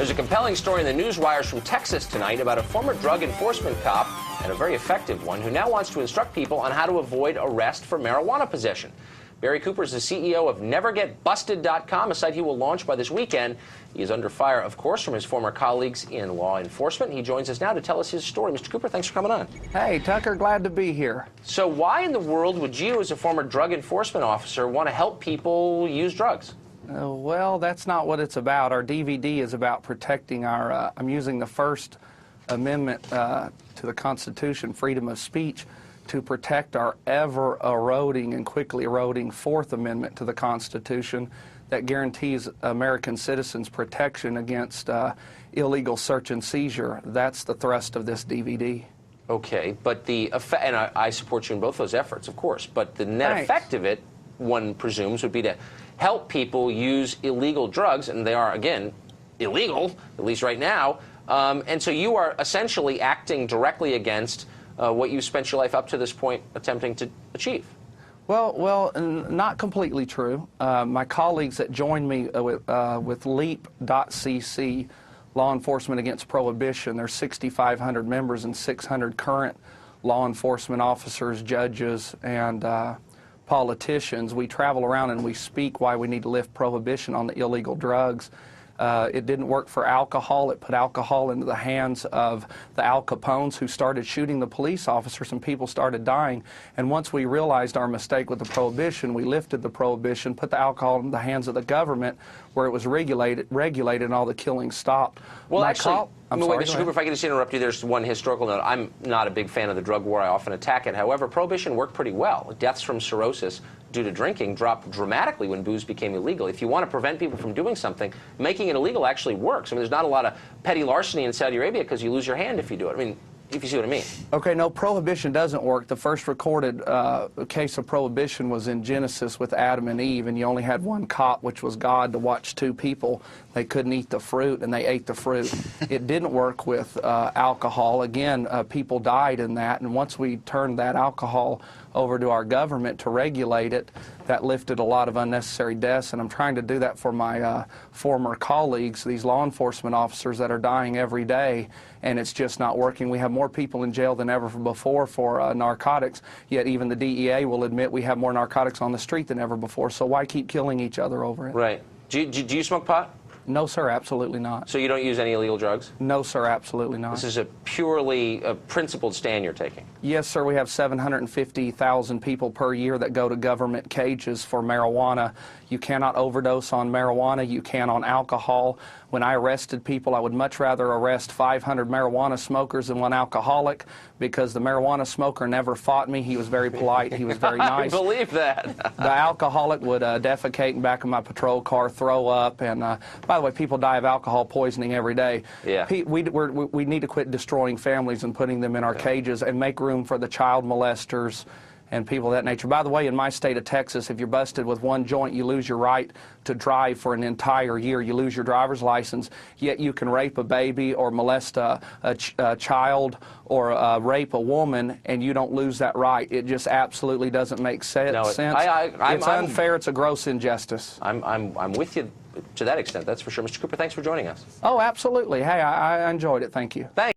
There's a compelling story in the news wires from Texas tonight about a former drug enforcement cop, and a very effective one, who now wants to instruct people on how to avoid arrest for marijuana possession. Barry Cooper is the CEO of NeverGetBusted.com, a site he will launch by this weekend. He is under fire, of course, from his former colleagues in law enforcement. He joins us now to tell us his story. Mr. Cooper, thanks for coming on. Hey, Tucker, glad to be here. So why in the world would you, as a former drug enforcement officer, want to help people use drugs? Well, that's not what it's about. Our DVD is about protecting our, I'm using the First Amendment to the Constitution, freedom of speech, to protect our ever-eroding and quickly eroding Fourth Amendment to the Constitution that guarantees American citizens protection against illegal search and seizure. That's the thrust of this DVD. Okay, but the effect, and I support you in both those efforts, of course, but the net effect of it, one presumes, would be to help people use illegal drugs, and they are, again, illegal, at least right now, and so you are essentially acting directly against what you've spent your life up to this point attempting to achieve. Well, not completely true. My colleagues that joined me with LEAP.cc, Law Enforcement Against Prohibition, there's 6,500 members and 600 current law enforcement officers, judges, and politicians. We travel around and we speak why we need to lift prohibition on the illegal drugs. It didn't work for alcohol. It put alcohol into the hands of the Al Capones, who started shooting the police officers, and people started dying. And once we realized our mistake with the prohibition, we lifted the prohibition, put the alcohol in the hands of the government, where it was regulated, and all the killing stopped. Well, actually, Mr. Cooper, if I could just interrupt you, there's one historical note. I'm not a big fan of the drug war. I often attack it. However, prohibition worked pretty well. Deaths from cirrhosis due to drinking dropped dramatically when booze became illegal. If you want to prevent people from doing something, making it illegal actually works. I mean, there's not a lot of petty larceny in Saudi Arabia because you lose your hand if you do it. I mean, if you see what I mean. Okay, no, prohibition doesn't work. The first recorded case of prohibition was in Genesis with Adam and Eve, and you only had one cop, which was God, to watch two people. They couldn't eat the fruit, and they ate the fruit. It didn't work with alcohol. Again, people died in that, and once we turned that alcohol over to our government to regulate it, that lifted a lot of unnecessary deaths, and I'm trying to do that for my former colleagues, these law enforcement officers that are dying every day, and it's just not working. We have more people in jail than ever before for narcotics, yet even the DEA will admit we have more narcotics on the street than ever before, so why keep killing each other over it? Right. Do you smoke pot? No, sir, absolutely not. So you don't use any illegal drugs? No, sir, absolutely not. This is a purely principled stand you're taking? Yes, sir. We have 750,000 people per year that go to government cages for marijuana. You cannot overdose on marijuana. You can on alcohol. When I arrested people, I would much rather arrest 500 marijuana smokers than one alcoholic, because the marijuana smoker never fought me. He was very polite. He was very nice. I believe that. The alcoholic would defecate in back of my patrol car, throw up, and by the way, people die of alcohol poisoning every day. Yeah. We need to quit destroying families and putting them in our cages and make room for the child molesters and people of that nature. By the way, in my state of Texas, if you're busted with one joint, you lose your right to drive for an entire year. You lose your driver's license, yet you can rape a baby or molest a child or rape a woman, and you don't lose that right. It just absolutely doesn't make sense. No, it's unfair. It's a gross injustice. I'm with you to that extent, that's for sure. Mr. Cooper, thanks for joining us. Oh, absolutely. Hey, I enjoyed it. Thank you. Thanks.